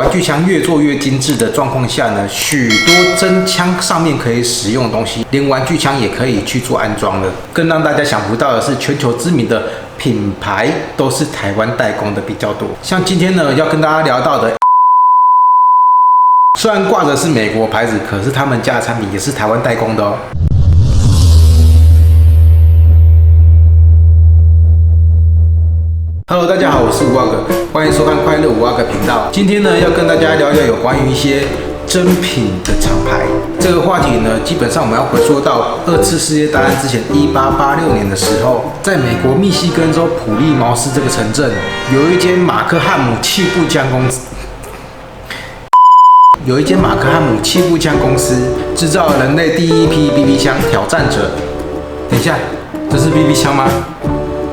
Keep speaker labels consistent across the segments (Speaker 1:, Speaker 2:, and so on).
Speaker 1: 玩具枪越做越精致的状况下呢，许多真枪上面可以使用的东西，连玩具枪也可以去做安装了。更让大家想不到的是，全球知名的品牌都是台湾代工的比较多。像今天呢要跟大家聊到的，虽然挂的是美国牌子，可是他们家的产品也是台湾代工的哦。Hello， 大家好，我是吴阿哥，欢迎收看快乐吴阿哥频道。今天呢，要跟大家聊聊有关于一些真品的厂牌。这个话题呢，基本上我们要回溯到2次世界大战之前，1886年的时候，在美国密西根州普利茅斯这个城镇，有一间马克汉姆气步枪公司。制造了人类第一批 BB 枪挑战者。等一下，这是 BB 枪吗？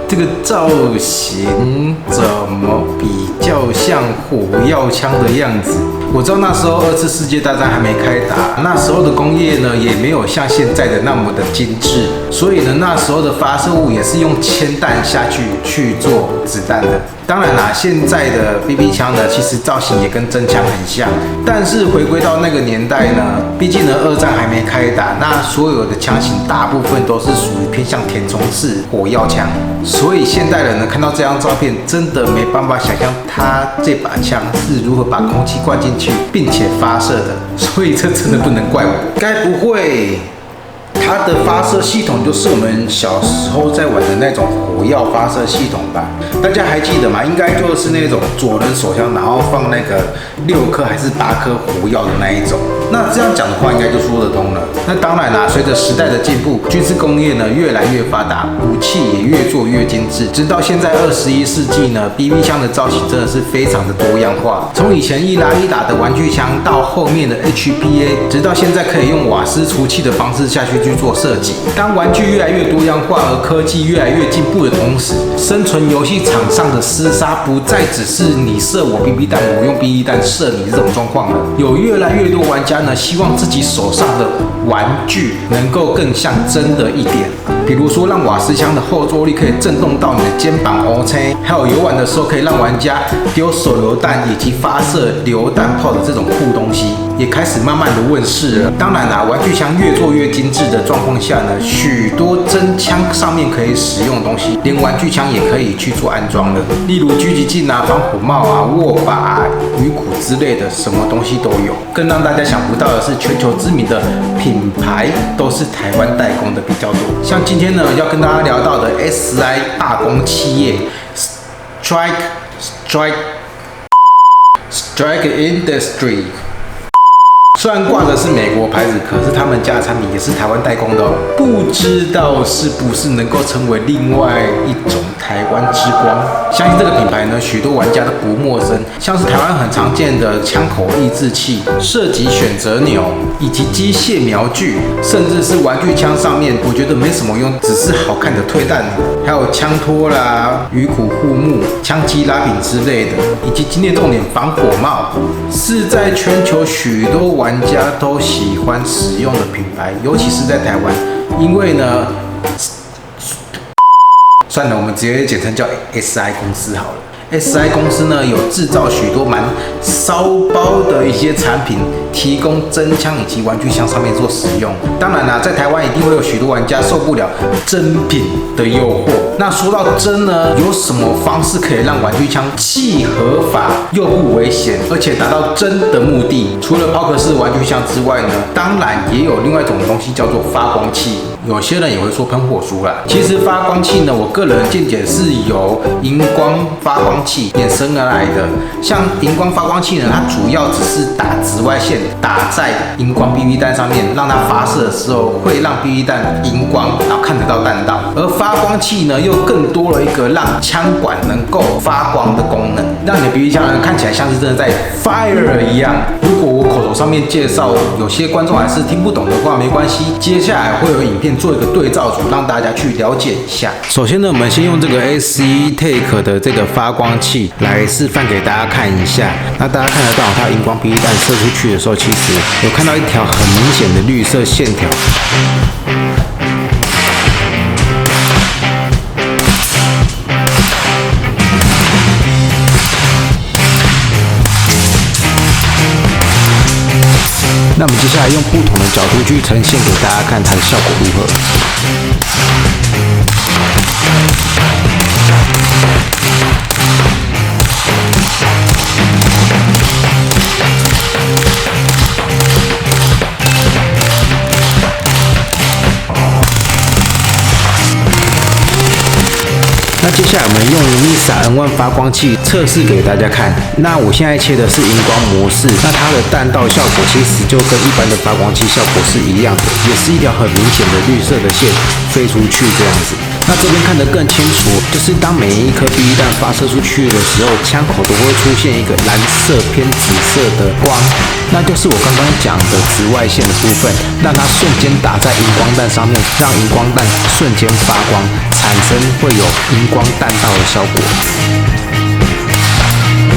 Speaker 1: 这个造型怎么比较像火药枪的样子？我知道那时候2次世界大战还没开打，那时候的工业呢也没有像现在的那么的精致，所以呢那时候的发射物也是用铅弹下去做子弹的。当然啦，现在的 BB 枪呢其实造型也跟真枪很像，但是回归到那个年代呢，毕竟呢2战还没开打，那所有的枪型大部分都是属于偏向填充式火药枪，所以现代人呢看到这张照片，真的没办法想象他这把枪是如何把空气灌进去并且发射的，所以这真的不能怪我。该不会它的发射系统就是我们小时候在玩的那种火药发射系统吧？大家还记得吗？应该就是那种左轮手枪，然后放那个6颗还是8颗火药的那一种。那这样讲的话，应该就说得通了。那当然啦，随着时代的进步，军事工业呢越来越发达，武器也越做越精致。直到现在21世纪呢 ，BB 枪的造型真的是非常的多样化。从以前一拉一打的玩具枪，到后面的 HPA， 直到现在可以用瓦斯除气的方式下去做设计。当玩具越来越多样化，而科技越来越进步的同时，生存游戏场上的厮杀不再只是你射我 BB 弹，我用 BB 弹射你这种状况了。有越来越多玩家呢，希望自己手上的玩具能够更像真的一点。比如说，让瓦斯枪的后坐力可以震动到你的肩膀 OK， 还有游玩的时候可以让玩家丢手榴弹以及发射榴弹炮的这种酷东西，也开始慢慢的问世了。当然啦，玩具枪越做越精致的状况下呢，许多真枪上面可以使用的东西，连玩具枪也可以去做安装了。例如狙击镜啊、防火帽啊、握把啊、鱼骨之类的，什么东西都有。更让大家想不到的是，全球知名的品牌都是台湾代工的比较多。像今天呢要跟大家聊到的 SI 大工企业 Strike Industry。虽然挂的是美国牌子，可是他们家的产品也是台湾代工的哦。不知道是不是能够成为另外一种台湾之光？相信这个品牌呢，许多玩家都不陌生，像是台湾很常见的枪口抑制器、射击选择钮，以及机械瞄具，甚至是玩具枪上面，我觉得没什么用，只是好看的退弹，还有枪托啦、鱼骨护目、枪击拉柄之类的，以及今天重点防火帽，是在全球许多玩家都喜欢使用的品牌，尤其是在台湾，因为呢，算了，我们直接简称叫 SI 公司好了。SI 公司呢有制造许多蛮骚包的一些产品，提供真枪以及玩具枪上面做使用。当然啦，在台湾一定会有许多玩家受不了真品的诱惑。那说到真呢，有什么方式可以让玩具枪既合法又不危险，而且达到真的目的？除了抛壳式玩具枪之外呢，当然也有另外一种东西叫做发光器。有些人也会说喷火书啦。其实发光器呢，我个人的见解是由荧光发光器衍生而来的。像荧光发光器呢，它主要只是打紫外线打在荧光 BB 弹上面，让它发射的时候会让 BB 弹荧光，然后看得到弹道。而发光器呢，又更多了一个让枪管能够发光的功能，让你的 BB 枪呢看起来像是真的在 fire 一样。如果我口头上面介绍，有些观众还是听不懂的话，没关系，接下来会有影片做一个对照组，让大家去了解一下。首先呢，我们先用这个 SETEC 的这个发光器来示范给大家看一下。那大家看得到，它荧光 BB 弹射出去的时候，其实有看到一条很明显的绿色线条。那我们接下来用不同的角度去呈现给大家看它的效果如何。那接下来我们用 Misa N1 发光器测试给大家看。那我现在切的是荧光模式，那它的弹道效果其实就跟一般的发光器效果是一样的，也是一条很明显的绿色的线飞出去这样子。那这边看得更清楚，就是当每一颗 BB 弹发射出去的时候，枪口都会出现一个蓝色偏紫色的光，那就是我刚刚讲的紫外线的部分，让它瞬间打在荧光弹上面，让荧光弹瞬间发光，产生会有荧光弹道的效果。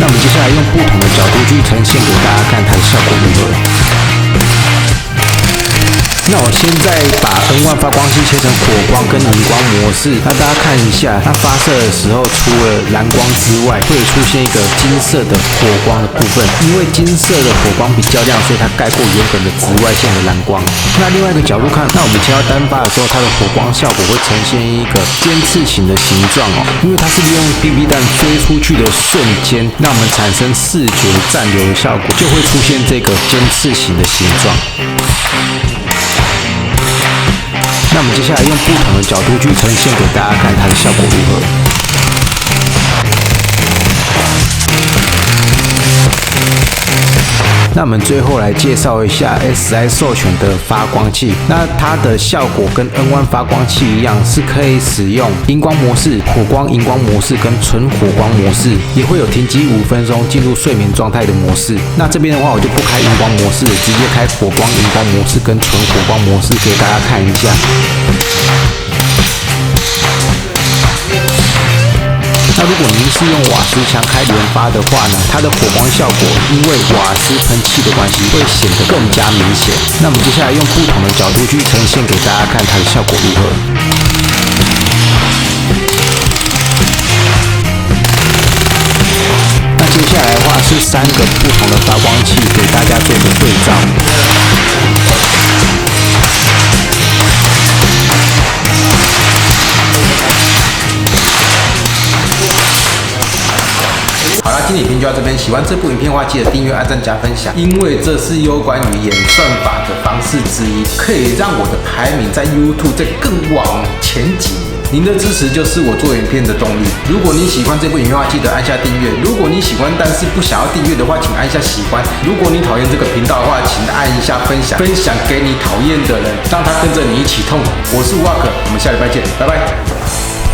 Speaker 1: 那我们接下来用不同的角度去呈现给大家看它的效果如何。那我现在把 N1 发光器切成火光跟荧光模式，那大家看一下，它发射的时候除了蓝光之外，会出现一个金色的火光的部分，因为金色的火光比较亮，所以它盖过原本的紫外线的蓝光。那另外一个角度看，那我们切到单发的时候，它的火光效果会呈现一个尖刺形的形状哦，因为它是利用 BB 弹飞出去的瞬间，让我们产生视觉暂留的效果，就会出现这个尖刺形的形状。那我们接下来用不同的角度去呈现给大家看它的效果如何。那我们最后来介绍一下 SI 授权的发光器，那它的效果跟 N1 发光器一样，是可以使用荧光模式、火光荧光模式跟纯火光模式，也会有停机5分钟进入睡眠状态的模式。那这边的话，我就不开荧光模式了，直接开火光荧光模式跟纯火光模式给大家看一下。那如果您是用瓦斯枪开连发的话呢，它的火光效果因为瓦斯喷气的关系会显得更加明显。那我们接下来用不同的角度去呈现给大家看它的效果如何。那接下来的话是3个不同的发光器给大家做个对照。好啦，今天影片就到这边。喜欢这部影片的话，记得订阅、按赞、加分享，因为这是有关于演算法的方式之一，可以让我的排名在 YouTube 再更往前几年。您的支持就是我做影片的动力。如果你喜欢这部影片的话，记得按下订阅。如果你喜欢但是不想要订阅的话，请按下喜欢。如果你讨厌这个频道的话，请按一下分享，分享给你讨厌的人，让他跟着你一起痛苦。我是 Walk，我们下礼拜见，拜拜。